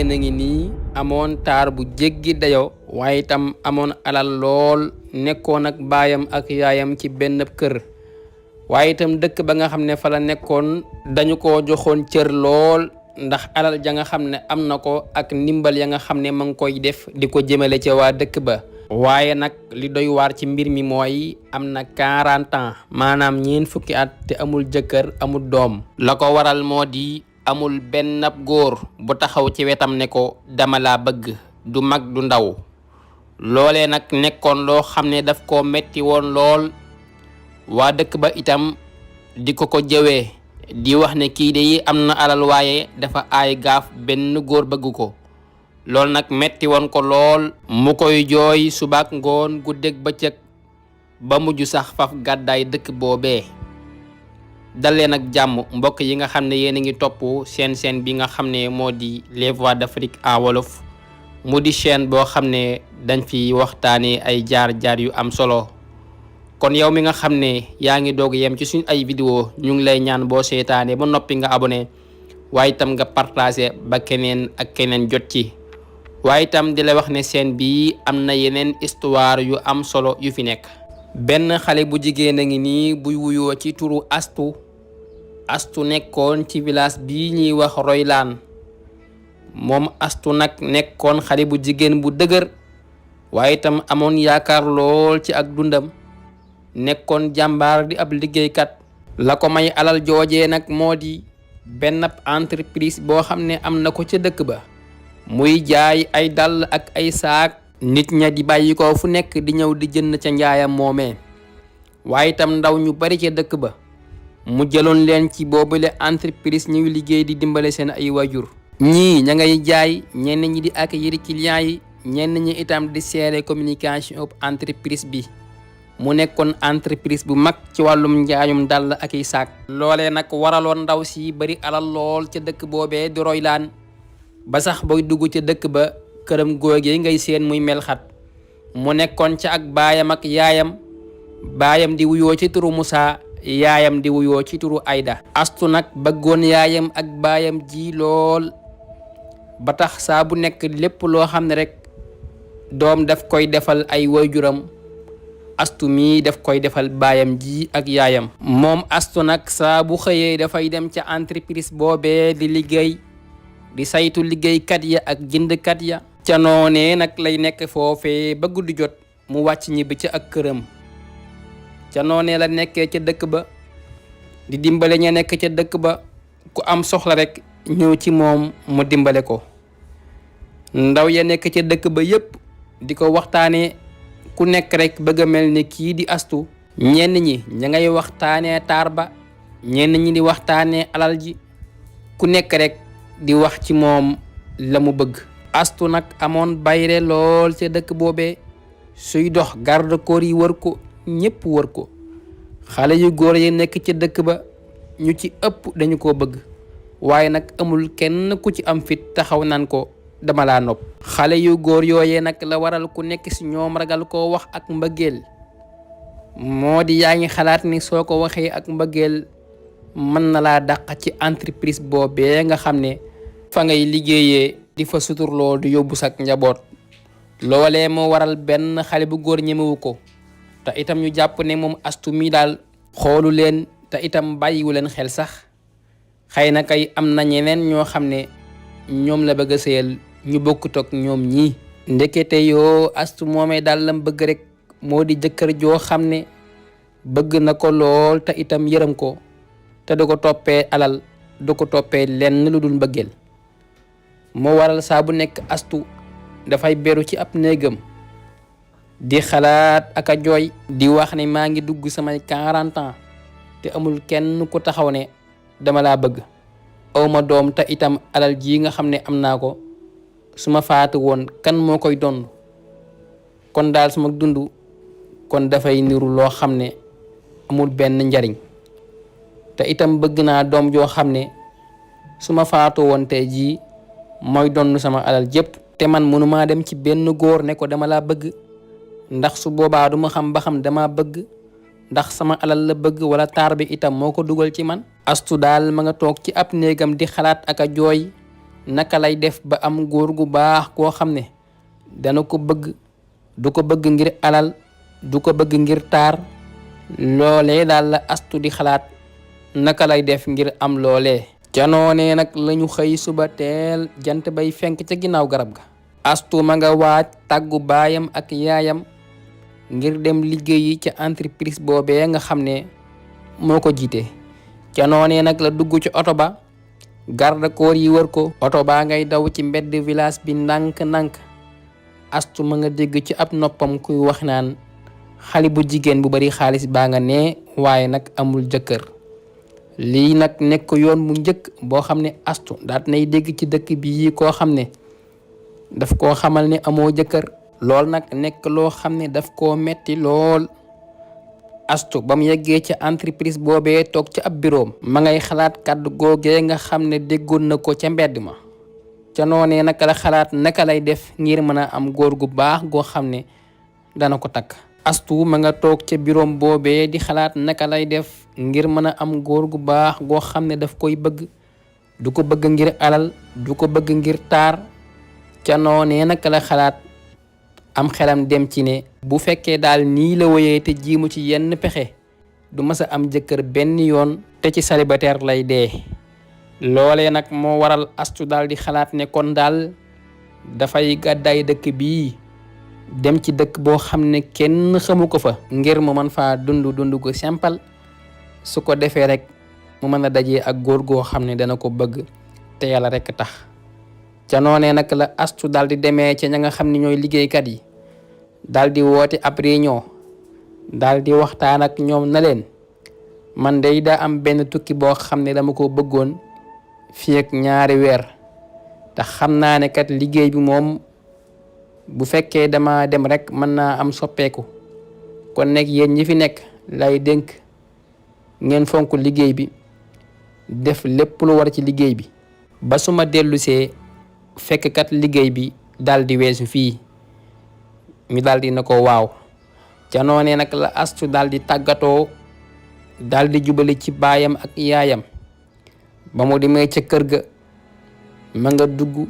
na ngi nii amoon taar bu jéggi dayo waaye itam amoon alal lool nekkoon ak baayam ak yaayam ci benn kër waaye itam dëkk ba nga xam ne fa la nekkoon dañu ko joxoon cër lool ndax alal ja nga xam ne am na ko ak ndimbal ya nga xam ne ma ngi koy def di ko jëmale ca waa dëkk ba. waaye nag li doy waar ci mbir mi mooy am na 40 ans maanaam ñeent fukki at te amul jëkkër amul doom. la ko waral moo di amul benn góor bu taxaw ci wetam ne ko dama laa bëgg, du mag du ndaw. loolee nag nekkoon loo xam ne daf ko metti woon lool waa dëkk ba itam di ko jëwee di wax ne kii de yi am na alal waaye dafa aay gaaf benn góor bëgg ko. loolu nag metti woon ko lool mu koy jooy subaak ngoon guddeeg bëccëg ba mujj sax faf gàddaay dëkk boobee. dalee nag jàmm mbokk yi nga xam ne yéen a ngi topp seen bi nga xam ne moo di les voix d'Afrique en wolof mu di chaîne boo xam ne dañ fi waxtaanee ay jaar-jaar yu am solo. kon yow mi nga xam ne yaa ngi doog yem ci suñ ay vidéo ñu ngi lay ñaan boo seetaanee ba noppi nga abonné waaye itam nga partagé ba keneen ak keneen jot ci. waaye itam di la wax ne chaîne bi am na yeneen histoire yu am solo yu fi nekk. benn xale bu jigéen a ngi nii buy wuyoo ci turu astu nekkoon ci village bii ñuy wax Roylaan. moom astu nag nekkoon xale bu jigéen bu dëgër waaye itam amoon yaakaar lool ci ak dundam, nekkoon jàmbaar di ab liggéeykat. la ko may alal joojee nag moo di benn entreprise boo xam ne am na ko ca dëkk ba muy jaay ay dàll ak ay saak. nit ña di bàyyi ko fu nekk di ñëw di jënd ca njaayam moomee. waaye itam ndaw ñu bari ca dëkk ba mu jëloon leen ci boobule entreprise ñuy liggéey di dimbale seen ay wajur. ñii ña ngay jaay, ñenn ñi di accueillir clients yi, ñenn ñi itam di seere communication entreprise bi. mu nekkoon entreprise bu mag ci wàllum njaayum dàll ak i saak. loolee nag waraloon ndaw si bari alal lool ca dëkk boobee di Roylaan ba sax booy dugg ca dëkk ba këram googee ngay seen muy melxat. mu nekkoon ca ak baayam ak yaayam, baayam di wuyoo ci turu Musaa, yaayam di wuyoo ci turu Ayda. astu nag bëggoon yaayam ak baayam ji lool ba tax saa bu nekk lépp loo xam ne rek doom daf koy defal ay waajuram astu mii daf koy defal baayam ji ak yaayam. moom astu nag saa bu xëyee dafay dem ca entreprise boobee di liggéey, di saytu liggéeykat ya ak jëndkat ya. ca noonee nag lay nekk foofee ba guddi jot mu wàcc ñibbi ca ak këram. ca noonee la nekkee ca dëkk ba di dimbale ña nekk ca dëkk ba, ku am soxla rek ñëw ci moom mu dimbale ko. ndaw ya nekk ca dëkk ba yépp di ko waxtaanee, ku nekk rek bëgg a mel ni kii di astu. ñenn ñi ña ngay waxtaanee taar ba, ñenn ñi di waxtaanee alal ji, ku nekk rek di wax ci moom la mu bëgg. astu nag amoon bayre lool ca dëkk boobee, suy dox garde corps yi wër ko, ñépp wër ko. xale yu góor yi nekk ca dëkk ba ñu ci ëpp dañu ko bëgg, waaye nag amul kenn ku ci am fit taxaw naan ko dama laa nopp. xale yu góor yooyee nag la waral ku nekk ci ñoom ragal koo wax ak mbëggeel. moo di yaa ngi xalaat ni soo ko waxee ak mbëggeel mën na laa dàq ci entreprise boobee nga xam ne fa ngay liggéeyee di fa suturloo di yóbbu sak njaboot. loolee moo waral benn xale bu góor ñemewu ko, te itam ñu jàpp ne moom astu mi daal xoolu leen te itam bàyyiwu leen xel sax. xëy na kay am na ñeneen ñoo xam ne ñoom la bëgg a sëyal ñu bokkut ak ñoom ñii. ndekete yoo astu moomee daal lam bëgg rek moo di jëkkër joo xam ne bëgg na ko lool te itam yërëm ko, te du ko toppee alal, du ko toppee lenn lu dul mbëggeel. moo waral saa bu nekk astu dafay beru ci ab néegam di xalaat ak a jooy, di wax ne maa ngi dugg samay 40 ans te amul kenn ku taxaw ne dama laa bëgg. awma doom te itam alal ji nga xam ne am naa ko su ma faatu woon kan moo koy donn. kon daal suma dund kon dafay niru loo xam ne amul benn njariñ, te itam bëgg naa doom joo xam ne su ma faatu woon tey jii mooy donn sama alal jépp. te man mënumaa dem ci benn góor ne ko dama laa bëgg, ndax su boobaa duma xam ba xam dama bëgg ndax sama alal la bëgg wala taar bi itam moo ko dugal ci man. astu daal ma nga toog ci ab néegam di xalaat ak a jooy naka lay def ba am góor gu baax koo xam ne dana ko bëgg, du ko bëgg ngir alal, du ko bëgg ngir taar. loolee daal la astu di xalaat naka lay def ngir am loolee. ca noonee nag lañu xëy suba teel jant bay fenk ca ginnaaw garab ga. astu ma nga waaj tàggu baayam ak yaayam ngir dem liggéeyi ca entreprise boobee nga xam ne moo ko jiite. ca noonee nag la dugg ci oto ba, garde corps yi wër ko. oto baa ngay daw ci mbedd village bi ndànk-ndànk. astu ma nga dégg ci ab noppam kuy wax naan xale bu jigéen bu bari xaalis baa nga ne waaye nag amul jëkkër. lii nag nekk yoon mu njëkk boo xam ne astu daat nay dégg ci dëkk bi koo xam ne daf koo xamal ne amoo jëkkër. lool nag nekk loo xam ne daf koo metti lool. astu ba mu yeggee ca entreprise boobee toog ci ab bureau ma ngay xalaat kàddu googee nga xam ne déggoon na ko ca mbedd ma. ca noonee naka la xalaat naka lay def ngir mën a am góor gu baax goo xam ne dana ko takk. astu ma nga toog ca bureau boobee di xalaat naka lay def ngir mën a am góor gu baax goo xam ne daf koy bëgg, du ko bëgg ngir alal, du ko bëgg ngir taar. ca noonee naka la xalaat am xelam dem ci ne bu fekkee daal nii la woyee te jiimu ci yenn pexe du mës a am jëkkër benn yoon te ci célibataire lay dee. loolee nag moo waral astu daal di xalaat ne kon daal dafay gàddaay dëkk bii dem ci dëkk boo xam ne kenn xamu ko fa ngir mu mën faa dund gu simple. su ko defee rek mu mën a dajee ak góor goo xam ne dana ko bëgg te yàlla rek tax. ca noonee nag la astu daal di demee ca ña nga xam ne ñooy liggéeykat yi daal di woote ab réunion daal di waxtaan ak ñoom na leen man day daa am benn tukki boo xam ne dama ko bëggoon fii ak 2 weer te xam naa ne kat liggéey bi moom bu fekkee dama dem rek mën naa am soppeeku. kon nag yéen ñi fi nekk lay dénk ngeen fonk liggéey bi, def lépp lu war ci liggéey bi ba su ma dellusee fekk kat liggéey bi daal di weesu fii. mi daal di na ko waaw. ca noonee nag la astu daal di tàggatoo daal di jubali ci baayam ak yaayam. ba mu demee ca kër ga ma nga dugg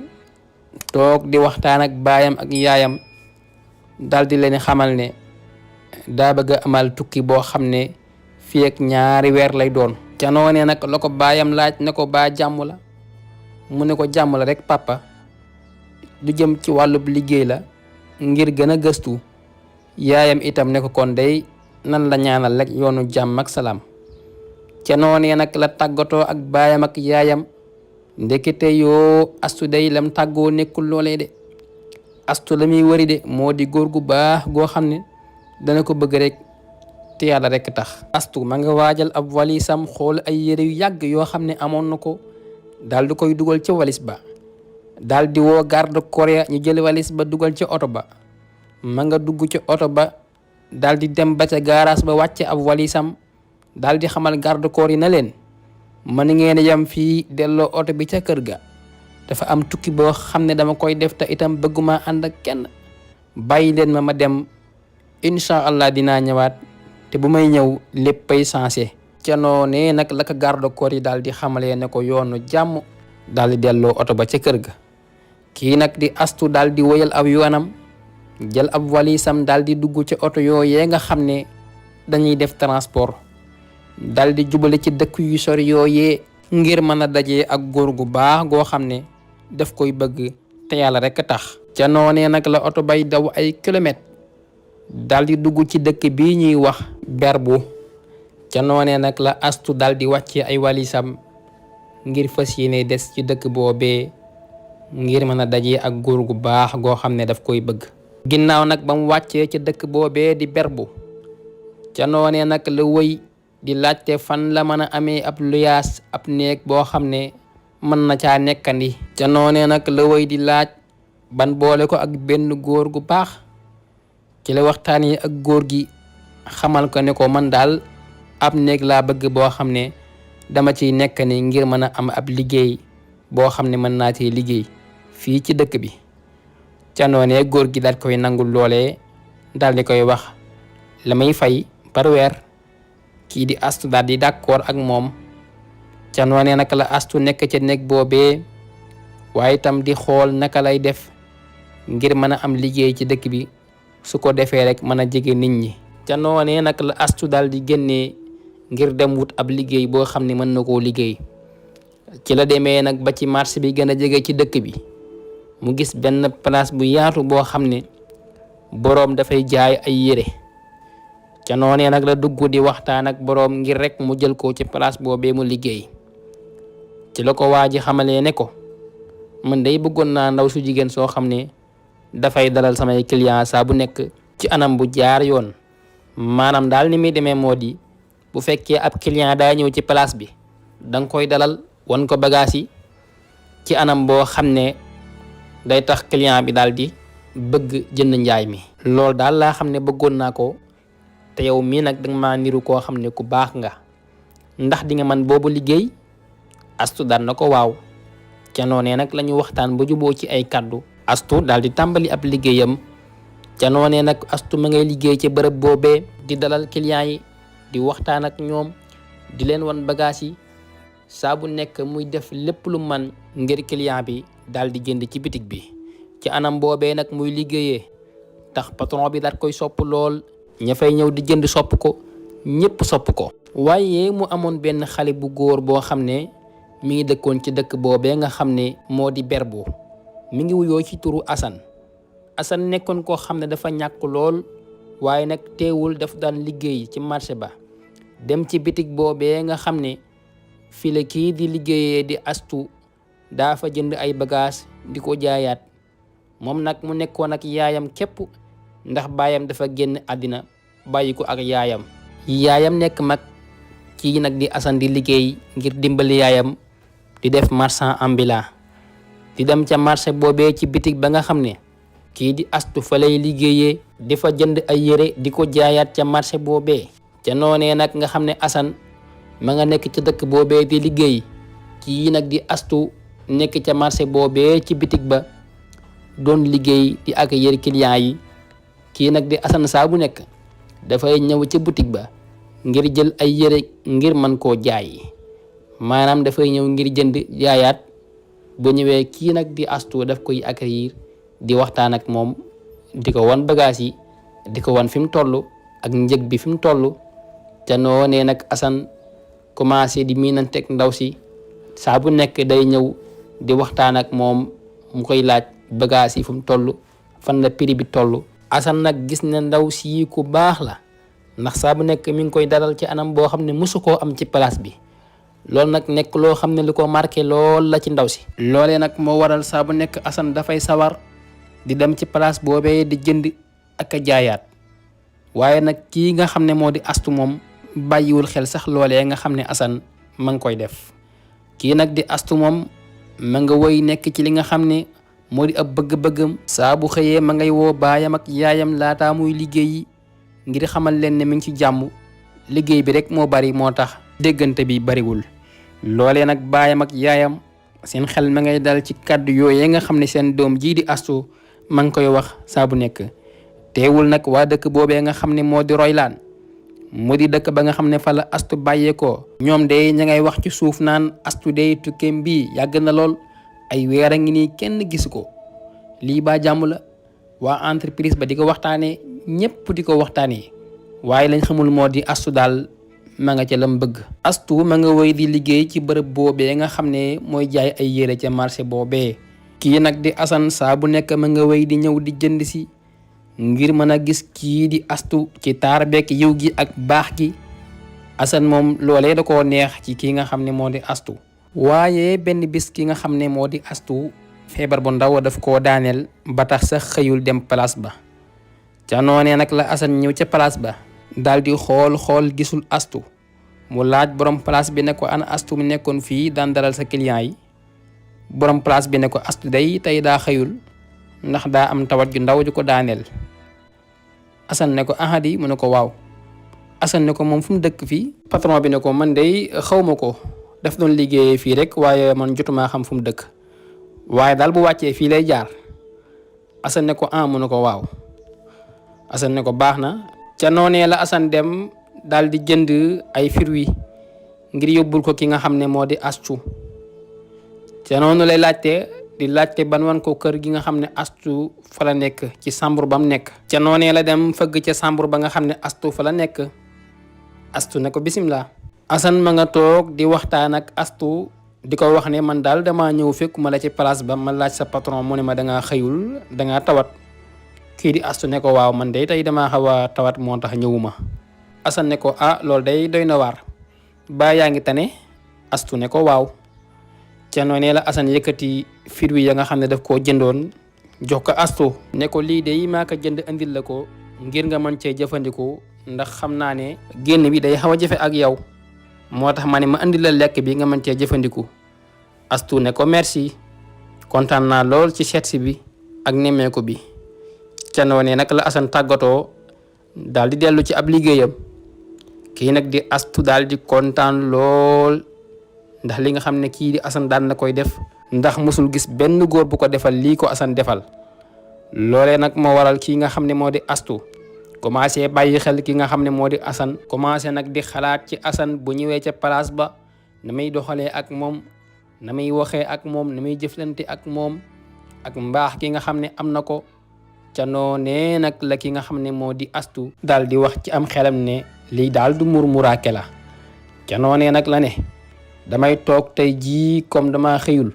toog di waxtaan ak baayam ak yaayam daal di leen xamal ne daa bëgg a amal tukki boo xam ne fii ak 2 weer lay doon. ca noonee nag la ko baayam laaj ne ko baa jàmm la. mu ne ko jàmm la rek papa, du jëm ci wàllub liggéey la ngir gën a gëstu. yaayam itam ne ko kon day nan la ñaanal rek yoonu jàmm ak salaam. ca noonee nag la tàggatoo ak baayam ak yaayam. ndekete yoo astu day lam tàggoo nekkul loolee de. astu la muy wari de moo di góor gu baax goo xam ne dana ko bëgg rek te yàlla rek tax. astu ma nga waajal ab walisam xool ay yére yu yàgg yoo xam ne amoon na ko daal di koy dugal ci walis ba. daal di woo garde corps ya ñu jël walis ba dugal ci oto ba. ma nga dugg ci oto ba daal di dem ba ca garage ba wàcce ab walisam daal di xamal garde corps yi na leen mën ngeen yam fii delloo oto bi ca kër ga. dafa am tukki boo xam ne dama koy def te itam bëgguma ànd ak kenn. bàyyi leen ma dem incha allah dinaa ñëwaat te bu may ñëw léppay sensé. ca noonee nag la ko garde corps yi daal di xamalee ne ko yoonu jàmm daal di delloo oto ba ca kër ga. kii nag di astu daal di woyal ab yoonam jël ab walisam daal di dugg ci oto yooyee nga xam ne dañuy def transport daal di jubale ci dëkk yu sori yooyee ngir mën a dajee ak góor gu baax goo xam ne daf koy bëgg te yàlla rek tax. ca noonee nag la oto bay daw ay kilomètres daal di dugg ci dëkk bii ñuy wax Berbu. ca noonee nag la astu daal di wàcce ay walisam ngir fas yéene des ci dëkk boobee ngir mën a dajee ak góor gu baax goo xam ne daf koy bëgg. ginnaaw nag ba mu wàccee ca dëkk boobee di Berbu ca noonee nag la wëy di laajte fan la mën a amee ab luyaas ab néeg boo xam ne mën na caa nekkandi. ca noonee nag la wëy di laaj ban boole ko ak benn góor gu baax. ci la waxtaanee ak góor gi xamal ko ne ko man daal ab néeg laa bëgg boo xam ne dama ciy nekk ni ngir mën a am ab liggéey boo xam ne mën naa cee liggéey fii ci dëkk bi. ca noonee góor gi daal koy nangul loolee daal di koy wax la may fay par weer. kii di astu daal di d'accord ak moom. ca noonee nag la astu nekk ca néeg boobee waaye itam di xool naka lay def ngir mën a am liggéey ci dëkk bi su ko defee rek mën a jege nit ñi. ca noonee nag la astu daal di génnee ngir dem wut ab liggéey boo xam ne mën na koo liggéey. ci la demee nag ba ci marché bi gën a jege ci dëkk bi mu gis benn place bu yaatu boo xam ne boroom dafay jaay ay yére. ca noonee nag la dugg di waxtaan ak boroom ngir rek mu jël ko ci place boobee mu liggéey. ci la ko waa ji xamalee ne ko man day bëggoon naa ndaw su jigéen soo xam ne dafay dalal samay client saa bu nekk ci anam bu jaar yoon. maanaam daal ni muy demee moo di bu fekkee ab client daa ñëw ci place bi danga koy dalal wan ko bagage yi ci anam boo xam ne day tax client bi daal di bëgg jënd njaay mi. loolu daal laa xam ne bëggoon naa ko te yow mii nag danga maa niru koo xam ne ku baax nga ndax di nga man boobu liggéey. astu daan na ko waaw. ca noonee nag la ñu waxtaan ba juboo ci ay kàddu. astu daal di tàmbali ab liggéeyam. ca noonee nag astu ma ngay liggéey ci bërëb boobee di dalal client yi di waxtaan ak ñoom di leen wan bagage yi saa bu nekk muy def lépp lu man ngir client bi daal di jënd ci bitig bi. ci anam boobee nag muy liggéeyee tax patron bi daal koy sopp lool. ña fay ñëw di jënd sopp ko ñëpp sopp ko. waaye mu amoon benn xale bu góor boo xam ne mi ngi dëkkoon ci dëkk boobee nga xam ne moo di Berbo. mi ngi wuyoo ci turu Assane. Assane nekkoon koo xam ne dafa ñàkk lool waaye nag teewul daf daan liggéey ci marché ba dem ci bitig boobee nga xam ne fii la kii di liggéeyee di astu daa fa jënd ay bagage di ko jaayaat. moom nag mu nekkoon ak yaayam képp ndax baayam dafa génn àddina bàyyi ko ak yaayam. yaayam nekk mag kii nag di Assane di liggéey ngir dimbali yaayam di def marchand ambulant di dem ca marché boobee ci bitig ba nga xam ne kii di astu fa lay liggéeyee di fa jënd ay yére di ko jaayaat ca marché boobee. ca noonee nag nga xam ne Assane ma nga nekk ca dëkk boobee di liggéey kii nag di astu nekk ca marché boobee ci bitig ba doon liggéey di accueillir client yi. kii nag di Assane saa bu nekk dafay ñëw ca boutique ba ngir jël ay yére ngir mën koo jaay. maanaam dafay ñëw ngir jënd jaayaat bu ñëwee kii nag di astu daf koy accueillir di waxtaan ak moom di ko wan bagage yi di ko wan fi mu toll ak njëg bi fi mu toll. te noonee nag Assane commencé di miinanteeg ndaw si saa bu nekk day ñëw di waxtaan ak moom mu koy laaj bagage yi fu mu toll fan la prix bi toll. Assane nag gis ne ndaw si ku baax la ndax saa bu nekk mi ngi koy dalal ci anam boo xam ne mosu koo am ci place bi. loolu nag nekk loo xam ne lu ko marqué lool la ci ndaw si. loolee nag moo waral saa bu nekk Assane dafay sawar di dem ci place boobee di jënd ak a jaayaat. waaye nag kii nga xam ne moo di astu moom bàyyiwul xel sax loolee nga xam ne Assane ma ngi koy def. kii nag di astu moom ma nga woy nekk ci li nga xam ne moo di ab bëgg-bëggam. saa bu xëyee ma ngay woo baayam ak yaayam laataa muy liggéeyi ngir xamal leen ne mi ngi ci jàmm. liggéey bi rek moo bari moo tax déggante bi bariwul. loolee nag baayam ak yaayam seen xel ma ngay dal ci kàddu yooyee nga xam ne seen doom jii di astu ma ngi koy wax saa bu nekk. teewul nag waa dëkk boobee nga xam ne moo di Roylaan mu di dëkk ba nga xam ne fa la astu bàyyeekoo. ñoom de ña ngay wax ci suuf naan astu de tukkeem bii yàgg na lool ay weer a ngi nii kenn gisu ko. lii ba jàmm la. waa entreprise ba di ko waxtaanee ñëpp di ko waxtaanee waaye lañ xamul moo di astu daal ma nga ca lam bëgg. astu ma nga woy di liggéey ci bërëb boobee nga xam ne mooy jaay ay yére ca marché boobee. kii nag di Assane saa bu nekk ma nga woy di ñëw di jënd si ngir mën a gis kii di astu ci taar beek yiw gi ak baax gi. Assane moom loolee da koo neex ci kii nga xam ne moo di astu. waaye benn bis ki nga xam ne moo di astu feebar bu ndaw daf koo daaneel ba tax sax xëyul dem place ba. ca noonee nag la Assane ñëw ca place ba daal di xool gisul astu. mu laaj borom place bi ne ko ana astu mu nekkoon fii daan dalal sa client yi. borom place bi ne ko astu day tey daa xëyul ndax daa am tawat ju ndaw ju ko daaneel. Assane ne ko ahadi mu ne ko waaw. Assane ne ko moom fu mu dëkk fii. patron bi ne ko man day xawma ko daf doon liggéeyee fii rek waaye man jotumaa xam fu mu dëkk waaye daal bu wàccee fii lay jaar. Assane ne ko mu ne ko waaw. Assane ne ko baax na. ca noonee la Assane dem daal di jënd ay fruits ngir yóbbul ko ki nga xam ne moo di astu. ca noonu lay laajte di laajte ban wan ko kër gi nga xam ne astu fa la nekk ci chambre ba mu nekk. ca noonee la dem fëgg ca chambre ba nga xam ne astu fa la nekk. astu ne ko bisimilah. Assane ma nga toog di waxtaan ak astu di ko wax ne man daal damaa ñëw fekkuma la ci place ba ma laaj sa patron mu ne ma dangaa xëyul dangaa tawat. kii di astu ne ko waaw man de tey damaa xaw a tawat moo tax ñëwuma. Assane ne ko ah loolu day doy na waar ba yaa ngi tane. astu ne ko waaw. ca noonee la Assane yëkkati fruits ya nga xam ne daf koo jëndoon jox ko astu ne ko lii de maa ko jënd andil la ko ngir nga mën cee jëfandikoo ndax xam naa ne génn bi day xaw a jafe ak yow moo tax ma ne ma andil la lekk bi nga mën cee jëfandiku. astu ne ko merci kontaan naa lool ci seetsi bi ak nemmeeku bi. ca noonee nag la Assane tàggatoo daal di dellu ci ab liggéeyam. kii nag di astu daal di kontaan lool ndax li nga xam ne kii di Assane daan na koy def ndax mosul gis benn góor bu ko defal lii ko Assane defal. loolee nag moo waral kii nga xam ne moo di astu commencé bàyyi xel ki nga xam ne moo di Assane commencé nag di xalaat ci Assane bu ñëwee ca place ba na muy doxalee ak moom na muy waxee ak moom na muy jëflante ak moom ak mbaax ki nga xam ne am na ko. ca noonee nag la ki nga xam ne moo di astu daal di wax ci am xelam ne lii daal du murmuraake la. ca noonee nag la ne damay toog tey jii comme dama xëyul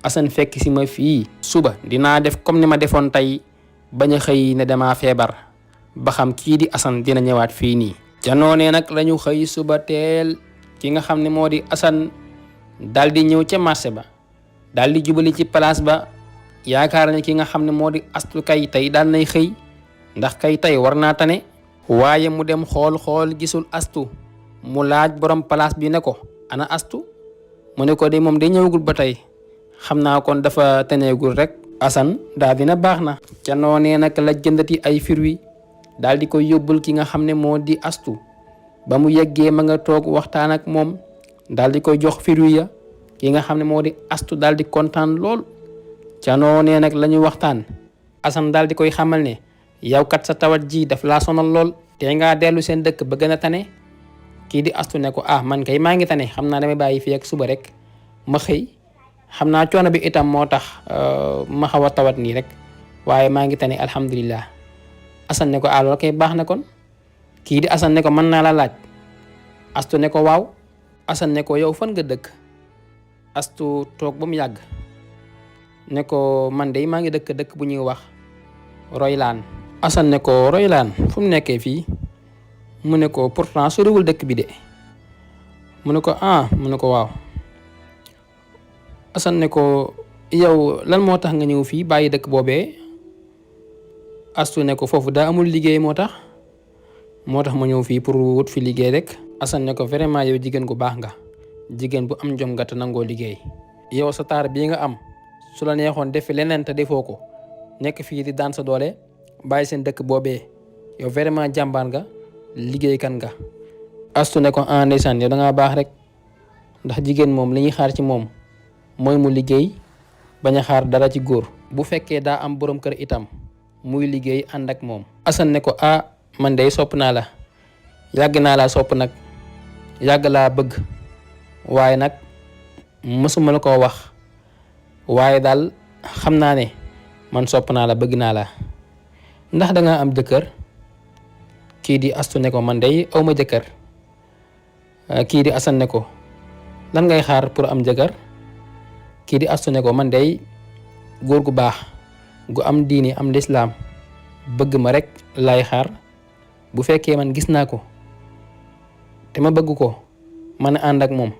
Assane fekk si ma fii suba dinaa def comme ni ma defoon tey bañ a xëy ne dama feebar ba xam kii di Assane dina ñëwaat fii nii. ca noonee nag la ñu xëy suba teel ki nga xam ne moo di Assane daal di ñëw ca marché ba daal di jubali ci place ba yaakaar ne ki nga xam ne moo di astu kay tey daal nay xëy ndax kay tey war naa tane. waaye mu dem xool gisul astu mu laaj borom place bi ne ko ana astu mu ne ko de moom day ñëwagul ba tey xam naa kon dafa taneegul rek. Assane daal dina baax na. ca noonee nag la jëndati ay fruits daal di koy yóbbul ki nga xam ne moo di astu ba mu yeggee ma nga toog waxtaan ak moom daal di koy jox fruits ya ki nga xam ne moo di astu daal di kontaan lool. ca noonee nag la ñu waxtaan Assane daal di koy xamal ne yow kat sa tawat ji daf laa sonal lool te ngaa dellu seen dëkk ba gën a tane. kii di astu ne ko ah man kay maa ngi tane xam naa damay bàyyi fii ak suba rek ma xëy xam naa coono bi itam moo tax ma xaw a tawat nii rek waaye maa ngi tane alhamdulilah. Assane ne ko ah loolu kay baax na kon. kii di Assane ne ko mën naa la laaj. astu ne ko waaw. Assane ne ko yow fan nga dëkk. astu toog ba mu yàgg ne ko man de maa ngi dëkk bu ñuy wax Roylaan. Assane ne ko Roylaan fu mu nekkee fii mu ne ko pourtant soriwul dëkk bi de mu ne ko ah mu ne ko waaw. Assane ne ko yow lan moo tax nga ñëw fii bàyyi dëkk boobee. astu ne ko foofu daa amul liggéey moo tax ma ñëw fii pour wut fi liggéey rek. Assane ne ko vraiment yow jigéen gu baax nga jigéen bu am jom nga te nangoo liggéey. yow sa taar bii nga am su la neexoon defi leneen te defoo ko nekk fii di daan sa doole bàyyi seen dëkk boobee yow vraiment jàmbaar nga liggéeykat nga. astu ne ko ah ndeysaan yow da ngaa baax rek ndax jigéen moom li ñuy xaar ci moom mooy mu liggéey bañ a xaar dara ci góor. bu fekkee daa am borom kër itam muy liggéey ànd ak moom. Assane ne ko ah man de sopp naa la yàgg naa laa sopp nag yàgg laa bëgg waaye nag mësuma la koo wax waaye daal xam naa ne man sopp naa la bëgg naa la ndax da nga am jëkkër. kii di astu ne ko man de awma jëkkër. kii di Assane ne ko lan ngay xaar pour am jëkkër. kii di astu ne ko man de góor gu baax gu am diini am lislaam bëgg ma rek lay xaar bu fekkee man gis naa ko te ma bëgg ko man a ànd ak moom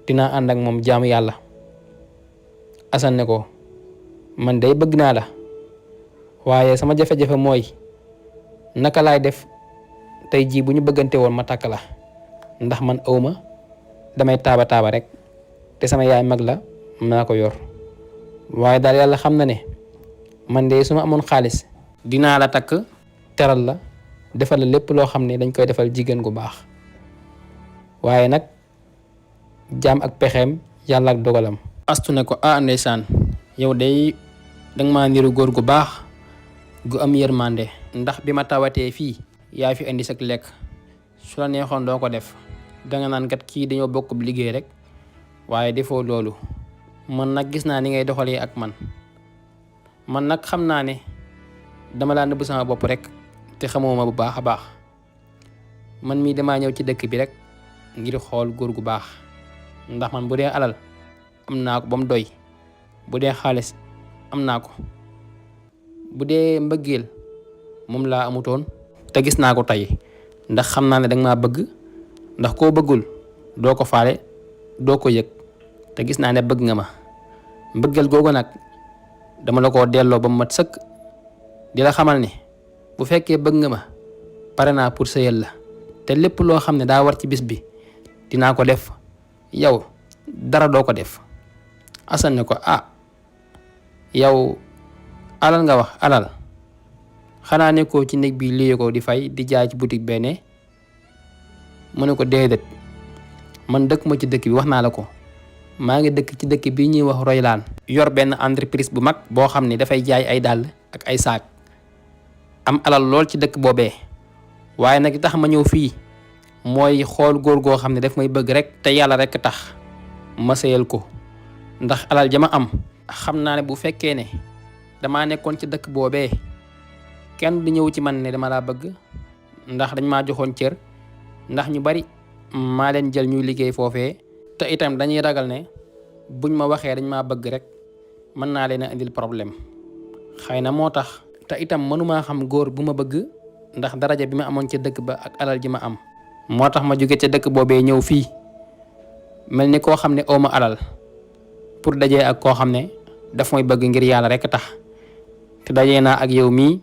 dinaa ànd ak moom jaamu yàlla. Assane ne ko man day bëgg naa la waaye sama jafe-jafe mooy naka laay def tey jii bu ñu bëggante woon ma takk la ndax man awma damay taaba rek te sama yaay mag la maa ko yor waaye daal yàlla xam na ne man de su ma amoon xaalis dinaa la takk teral la defal la lépp loo xam ne dañ koy defal jigéen gu baax waaye nag jaam ak pexeem yàlla ak dogalam. astu ne ko ah ndeysaan yow day danga maa niru góor gu baax gu am yërmande ndax bi ma tawatee fii yaa fi indi sak lekk su la neexoon doo ko def danga naan kat kii dañoo bokk liggéey rek waaye defoo loolu man nag gis naa ni ngay doxalee ak man man nag xam naa ne dama laa nëbb sama bopp rek te xamoo ma bu baax a baax man mii damaa ñëw ci dëkk bi rek ngir xool góor gu baax ndax man bu dee alal am naa ko ba mu doy bu dee xaalis am naa ko bu dee mbëggeel moom laa amutoon te gis naa ko tey ndax xam naa ne danga maa bëgg ndax koo bëggul doo ko faale doo ko yëg te gis naa ne bëgg nga ma mbëggeel googu nag dama la koo delloo ba mu mat sëkk di la xamal ne bu fekkee bëgg nga ma pare naa pour sëyal la te lépp loo xam ne daa war ci bis bi dinaa ko def yow dara doo ko def. Assane ne ko yow alal nga wax alal xanaa nekkoo ci néeg bi lii ko di fay di jaay ci boutique benn mu ne ko déedéet man dëkk ma ci dëkk bi wax naa la ko maa ngi dëkk ci dëkk bi ñuy wax Roylaan yor benn entreprise bu mag boo xam ne dafay jaay ay dàll ak ay saak am alal lool ci dëkk boobee waaye nag tax ma ñëw fii mooy xool góor goo xam ne daf may bëgg rek te yàlla rek tax ma sëyal ko ndax alal jama am xam naa ne bu fekkee ne damaa nekkoon ci dëkk boobee kenn du ñëw ci man ne dama laa bëgg ndax dañ maa joxoon cër ndax ñu bari maa leen jël ñuy liggéey foofee te itam dañuy ragal ne buñ ma waxee dañ maa bëgg rek mën naa leen a indil problème xëy na moo tax te itam mënumaa xam góor bu ma bëgg ndax daraja bi ma amoon ca dëkk ba ak alal ji ma am moo tax ma jóge ca dëkk boobee ñëw fii mel ni koo xam ne ooma alal pour dajee ak koo xam ne daf may bëgg ngir yàlla rek tax te dajee naa ak yow mii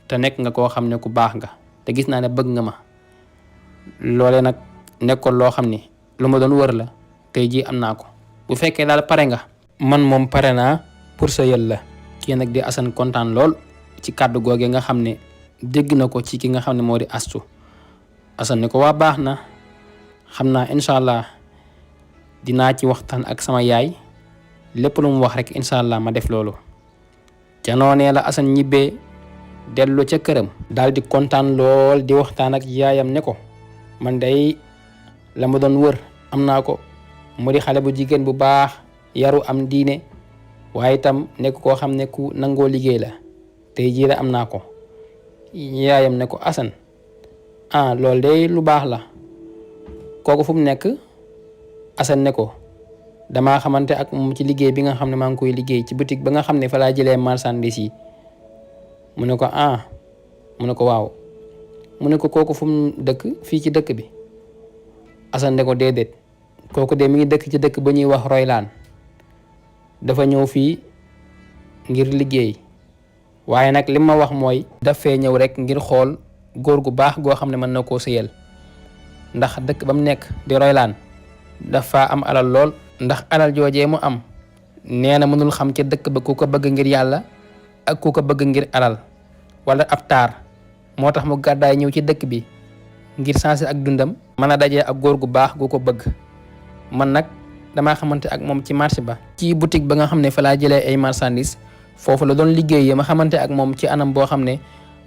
te nekk nga koo xam ne ku baax nga te gis naa ne bëgg nga ma loole nag nekkoon loo xam ne lu ma doon wër la tey jii am naa ko bu fekkee daal pare nga man moom pare naa pour sa yël la kii nag di Assane kontaan lool ci kàddu googe nga xam ne dégg na ko ci ki nga xam ne moo di Astu Assane ne ko waa baax na xam naa incha allah dinaa ci waxtaan ak sama yaay lépp lu mu wax rek incha allah ma def loolu ca noonee la Assane ñibbee dellu ca këram daal di kontaan lool di waxtaan ak yaayam ne ko man day la ma doon wër am naa ko mu di xale bu jigéen bu baax yaru am diine waaye itam nekk koo xam ne ku nangoo liggéey la tey jii la am naa ko yaayam ne ko Assane loolu day lu baax la kooku fu mu nekk Assane ne ko damaa xamante ak moom ci liggéey bi nga xam ne maa ngi koy liggéey ci boutique ba nga xam ne fa laa jëlee marchandise yi mu ne ko mu ne ko waaw mu ne ko kooku fu mu dëkk fii ci dëkk bi Assane ne ko déedéet kooku de mi ngi dëkk ci dëkk ba ñuy wax Roylaan dafa ñëw fii ngir liggéey waaye nag li ma wax mooy daf fee ñëw rek ngir xool góor gu baax goo xam ne mën na koo sëyal ndax dëkk ba mu nekk di Roylaan dafa am alal lool ndax alal joojee mu am nee na mënul xam ca dëkk ba ku ko bëgg ngir yàlla ak ku ko bëgg ngir alal wala ab taar moo tax mu gàddaay ñëw ci dëkk bi ngir changé ak dundam mën a dajee ak góor gu baax gu ko bëgg man nag damaa xamante ak moom ci marché ba ci boutique ba nga xam ne fa laa jëlee ay marchandises foofu la doon liggéeyee ma xamante ak moom ci anam boo xam ne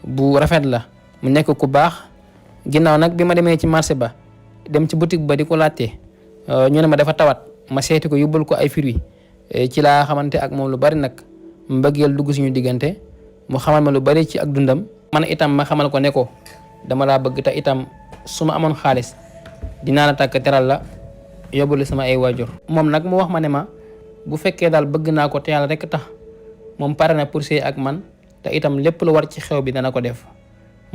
bu rafet la mu nekk ku baax ginnaaw nag bi ma demee ci marché ba dem ci boutique ba di ko laajte ñu ne ma dafa tawat ma seeti ko yóbbal ko ay fruits ci laa xamante ak moom lu bari nag mbëggeel dugg suñu diggante mu xamal ma lu bari ci ak dundam man itam ma xamal ko ne ko dama laa bëgg te itam su ma amoon xaalis dinaa la tàkk teral la yóbbule sama ay waajur moom nag mu wax ma ne ma bu fekkee daal bëgg naa ko te yàlla rek tax moom pare na pour sëy ak man te itam lépp lu war ci xew bi dana ko def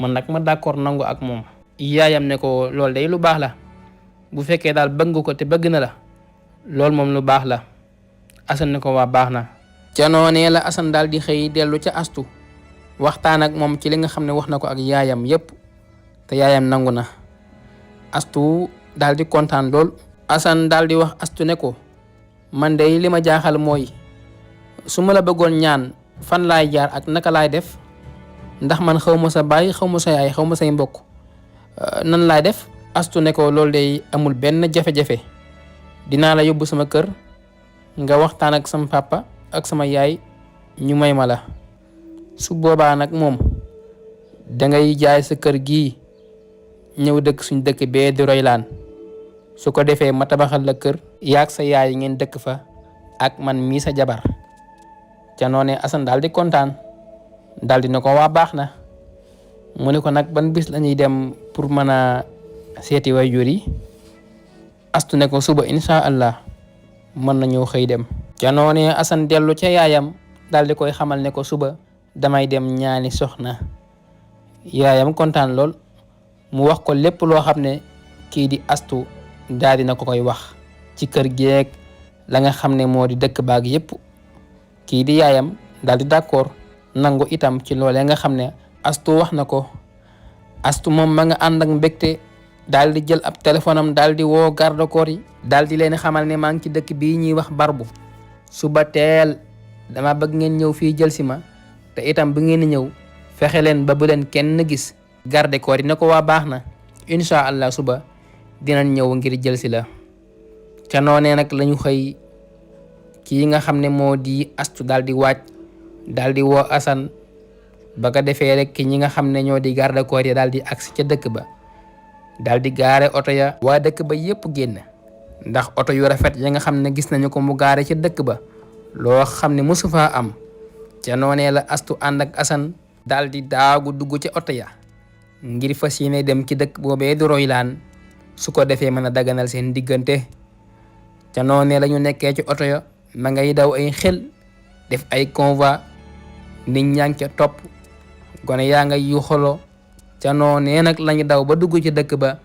man nag ma d'accord nangu ak moom yaayam ne ko loolu day lu baax la bu fekkee daal bëgg nga ko te bëgg na la loolu moom lu baax la Assane ne ko waa baax na ca noonee la Assane daal di xëy dellu ca Astu waxtaan ak moom ci li nga xam ne wax na ko ak yaayam yépp te yaayam nangu na Astu daal di kontaan lool Assane daal di wax Astu ne ko man de li ma jaaxal mooy su ma la bëggoon ñaan fan laay jaar ak naka laay def ndax man xaw ma sa baay xaw ma sa yaay xaw ma say mbokk nan laay def Astu ne ko loolu day amul benn jafe-jafe dinaa la yóbbu sama kër nga waxtaan ak sama papa ak sama yaay ñu may ma la su boobaa nag moom dangay jaay sa kër gii ñëw dëkk suñ dëkk bee di Roylaan su ko defee ma tabaxal la kër yaag sa yaay ngeen dëkk fa ak man mii sa jabar ca noonee Assane daal di kontaan daal di ne ko waa baax na. mu ne ko nag ban bis lañuy dem pour mën a seeti waajur yi. Astu ne ko suba incha allah mën nañoo xëy dem. ca noonee Assane dellu ca yaayam daal di koy xamal ne ko suba damay dem ñaani soxna. yaayam kontaan lool mu wax ko lépp loo xam ne kii di Astu daal dina ko koy wax ci kër geek la nga xam ne moo di dëkk baag yépp. kii di yaayam daal di d'accord nangu itam ci loolee nga xam ne Astu wax na ko. Astu moom ma nga ànd ak mbégte daal di jël ab téléphone am daal di woo garde corps yi daal di leen xamal ne maa ngi ci dëkk bii ñuy wax Barbu. suba teel dama bëgg ngeen ñëw fii jël si ma te itam bu ngeen ñëw fexe leen ba bu leen kenn gis. garde corps yi ne ko waa baax na incha allah suba dinañ ñëw ngir jël si la. ca noonee nag lañu xëy kii nga xam ne moo di Astu daal di waaj daal di woo Assane ba ko defee rek ki ñi nga xam ne ñoo di garde corps yi daal di agsi ca dëkk ba daal di gaare oto ya. waa dëkk ba yépp génn ndax oto yu rafet ya nga xam ne gis nañu ko mu gaare ca dëkk ba loo xam ne mosu faa am. ca noonee la Astu ànd ak Assane daal di daagu dugg ci oto ya ngir fas yéene dem ci dëkk boobee di Roylaan su ko defee mën a daganal seen diggante. ca noonee la ñu nekkee ci oto ya ma ngay daw ay xel def ay convoi nit ñaa ngi ca topp gone yaa nga yu xolo. ca noonee nag lañu daw ba dugg ci dëkk ba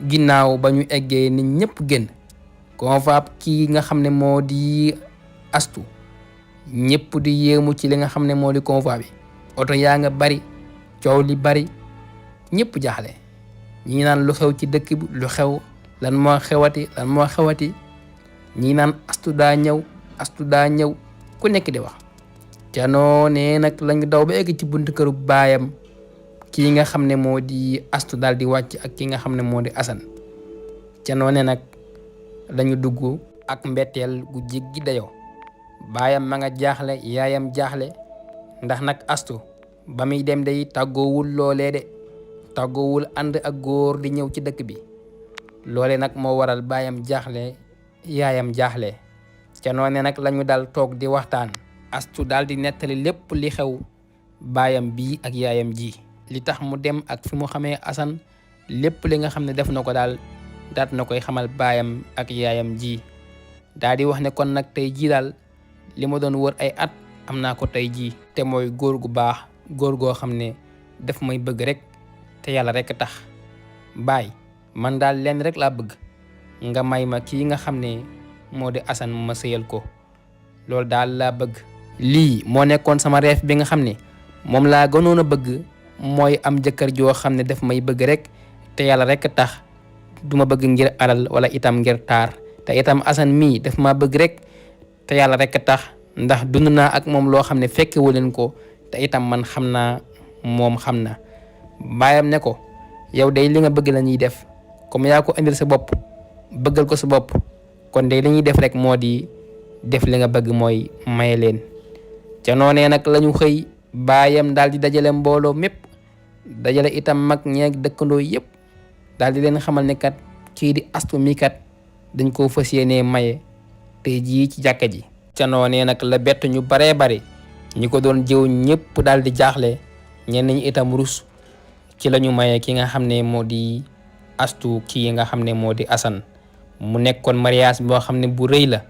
ginnaaw ba ñu eggee nit ñëpp génn convoi kii nga xam ne moo di Astu ñëpp di yéemu ci li nga xam ne moo di convoi bi. oto yaa nga bari coow li bari ñëpp jaaxle ñi naan lu xew ci dëkk bi lu xew lan moo xewati ñi naan Astu daa ñëw ku nekk di wax. ca noonee nag lañu daw ba egg ci buntu këru baayam kii nga xam ne moo di Astu daal di wàcc ak ki nga xam ne moo di Assane. ca noonee nag lañu dugg ak mbetteel gu jéggi dayoo. baayam ma nga jaaxle yaayam jaaxle ndax nag Astu ba muy dem day tàggoowul loolee de tàggoowul ànd ak góor di ñëw ci dëkk bi. loole nag moo waral baayam jaaxle yaayam jaaxle. ca noonee nag lañu dal toog di waxtaan. Astu daal di nettali lépp li xew baayam bii ak yaayam ji li tax mu dem ak fi mu xamee Assane lépp li nga xam ne def na ko daal daat na koy xamal baayam ak yaayam ji. daal di wax ne kon nag tey jii daal li ma doon wër ay at am naa ko tey jii. te mooy góor gu baax góor goo xam ne daf may bëgg rek te yàlla rek tax. baay man daal leen rek laa bëgg nga may ma kii nga xam ne moo di Assane ma sëyal ko loolu daal laa bëgg. lii moo nekkoon sama reef bi nga xam ne moom laa gënoon a bëgg mooy am jëkkër joo xam ne daf may bëgg rek te yàlla rek tax duma bëgg ngir alal wala itam ngir taar. te itam Assane mii daf ma bëgg rek te yàlla rek tax ndax dund naa ak moom loo xam ne fekkewu leen ko te itam man xam naa moom xam na. baayam ne ko yow day li nga bëgg la ñuy def comme yaa ko indil sa bopp bëggal ko sa bopp kon day li ñuy def rek moo di def li nga bëgg mooy maye leen. ca noonee nag lañu xëy baayam daal di dajale mbooloo mépp dajale itam mag ñeeg dëkkandoo yépp daal di leen xamal ne kat kii di Astu mi kat dañ koo fas yéenee maye tey jii ci jàkka ji. ca noonee nag la bett ñu baree bari ñi ko doon jëw ñëpp daal di jaaxle ñenn ñi itam rus ci la ñu maye ki nga xam ne moo di Astu kii nga xam ne moo di Assane. mu nekkoon mariage boo xam ne bu rëy la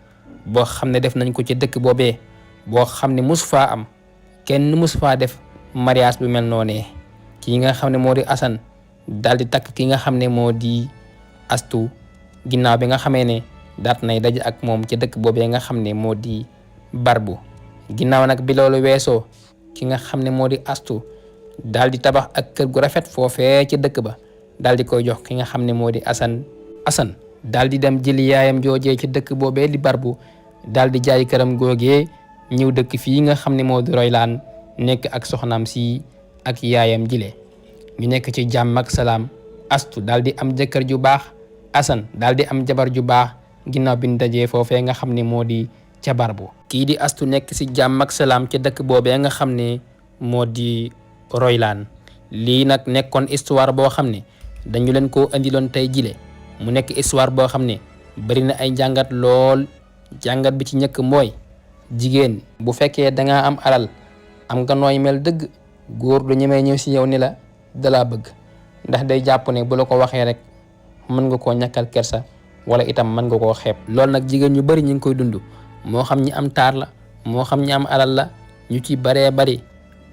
boo xam ne def nañ ko ci dëkk boobee boo xam ne mosu faa am kenn mosu faa def mariage bu mel noonee. kii nga xam ne moo di Assane daal di takk ki nga xam ne moo di Astu ginnaaw bi nga xamee ne daat nay daje ak moom ci dëkk boobee nga xam ne moo di Barbu. ginnaaw nag bi loolu weesoo ki nga xam ne moo di Astu daal di tabax ak kër gu rafet foofee ci dëkk ba daal di koy jox ki nga xam ne moo di Assane daal di dem jëli yaayam joojee ci dëkk boobee di Barbu daal di jaay këram googee ñëw dëkk fii nga xam ne moo di Roylaan nekk ak soxnaam si ak yaayam jile ñu nekk ci jàmm ak salaam. Astu daal di am jëkkër ju baax Assane daal di am jabar ju baax ginnaaw bi ñu dajee foofee nga xam ne moo di ca Barbu. kii di Astu nekk si jàmm ak salaam ca dëkk boobee nga xam ne moo di Roylaan. lii nag nekkoon histoire boo xam ne dañu leen koo indiloon tey jile mu nekk histoire boo xam ne bari na ay jàngat lool. jàngat bi ci njëkk mooy jigéen bu fekkee dangaa am alal am nga nooy mel dëgg góor du ñemee ñëw si yow ni la dalaa bëgg ndax day jàpp ne bu la ko waxee rek mën nga koo ñàkkal kersa wala itam mën nga koo xeeb. loolu nag jigéen ñu bari ñu ngi koy dund moo xam ñi am taar la moo xam ñi am alal la ñu ci baree bari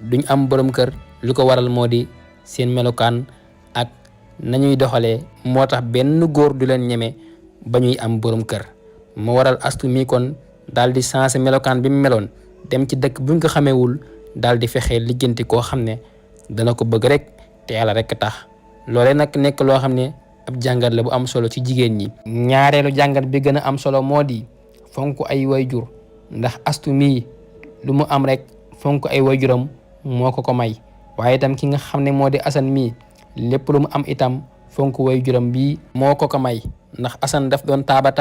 duñ am borom kër li ko waral moo di seen melokaan ak nañuy doxalee moo tax benn góor du leen ñeme ba ñuy am borom kër. moo waral Astou mi kon daal di changé melokaan bi mu meloon dem ci dëkk buñ ko xamewul daal di fexe lijjanti koo xam ne dana ko bëgg rek te yàlla rek tax. loolee nag nekk loo xam ne ab jàngat la bu am solo ci jigéen ñi. ñaareelu jàngat bi gën a am solo moo di fonk ay wayjur ndax Astou mii lu mu am rek fonk ay wayjuram moo ko may waaye itam ki nga xam ne moo di Assane mii lépp lu mu am itam fonk wayjuram bii moo ko may ndax Assane daf doon taaba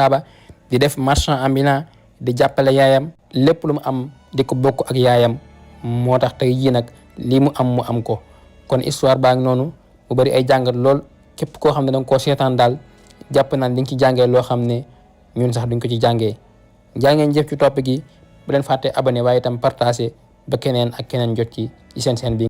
di def marchand ambulant di jàppale yaayam lépp lu mu am di ko bokk ak yaayam moo tax tey jii nag lii mu am ko. kon histoire baa ngi noonu mu bari ay jàngat lool képp koo xam ne danga koo seetaan daal jàpp naan di nga ci jàngee loo xam ne ñun sax duñ ko ci jàngee. jàngeen jëf ci topp gi bu leen fàtte abonné waaye itam partagé ba keneen ak keneen jot ci seen bi